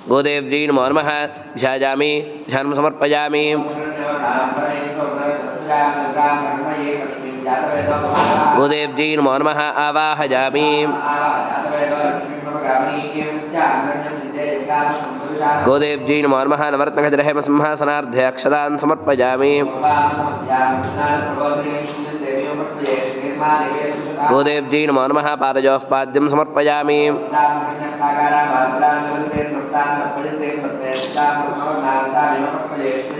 गोदेव्यै नमो नमः ध्यायामि ध्यानं समर्पयामि गोदेव्यै नमो नमः आवाहयामि गोदेव्यै नमो नमः नवरत्नखचिरहेमसिंहासनार्धे अक्षतान् समर्पयामि गोदेव्यै नमो नमः पादयोः पाद्यं समर्पयामि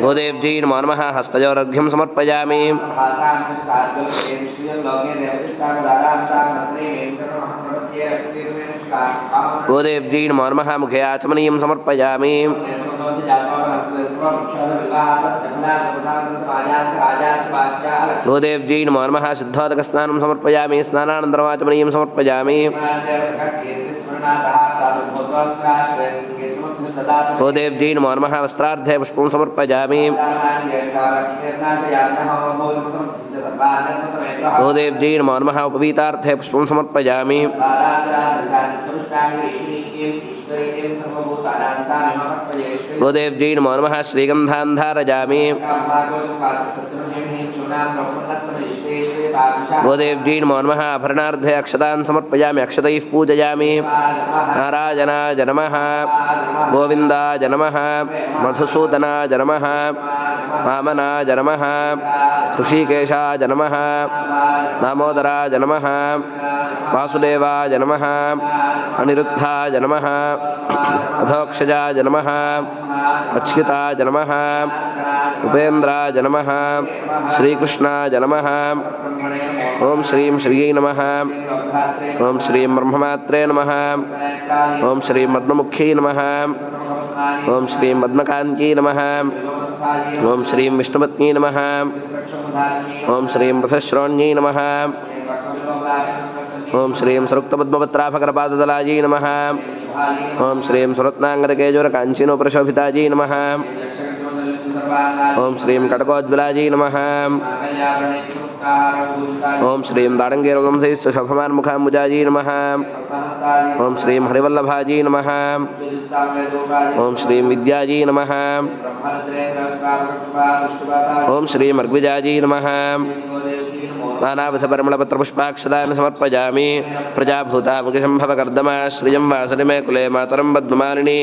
गोदेव्यै नमो नमः हस्तयोरर्घ्यं समर्पयामि गोदेव्यै नमो नमः मुखे आचमनीयं समर्पयामि गोदेव्यै नमो नमः सिद्धोदकस्नानं समर्पयामि स्नानानन्तरम् आचमनीयं समर्पयामि गोदेव्यै नमो नमः वस्त्रार्धे पुष्पं समर्पयामि गोदेव्यै नमो नमः उपवीतार्थे पुष्पं समर्पयामि गोदेव्यै नमो नमः श्रीगन्धान् धारयामि गोदेव्यै नमो नमः आभरणार्धे अक्षतान् समर्पयामि अक्षतैः पूजयामि नारायणाय नमः गोविन्दाय नमः मधुसूदनाय नमः वामनाय नमः ऋषिकेशाय नमः दामोदराय नमः वासुदेवाय नमः अनिरुद्धाय नमः अधोक्षजाय नमः अच्युताय नमः उपेन्द्राय नमः श्रीकृष्णाय नमः ओं श्रीं श्रियै नमः ओं श्रीं ब्रह्ममात्रे नमः ओं श्रीं पद्ममुख्यै नमः ओं श्रीं पद्मकान्त्यै नमः ओं श्रीं विष्णुपत्न्यै नमः ओं श्रीं रथश्रोण्यै नमः ओं श्रीं सरुक्तपद्मपत्राभकरपाददलायै नमः ओं श्रीं सुरत्नाङ्गदकेजोरकाञ्चीनोपरशोभितायै नमः ओं श्रीं कटकोज्ज्वलायै नमः ओं श्रीं दाडङ्गेरवंशैश्च शोभमानमुखाम्बुजायै नमः ओं श्रीं हरिवल्लभायै नमः ओं श्रीं विद्यायै नमः ओं श्रीं मर्ग्विजायै नमः नानाविधपरिमलपत्रपुष्पाक्षतान् समर्पयामि प्रजाभूतामुखिशम्भवकर्दमा श्रियं वासरि मे कुले मातरं पद्ममालिनीं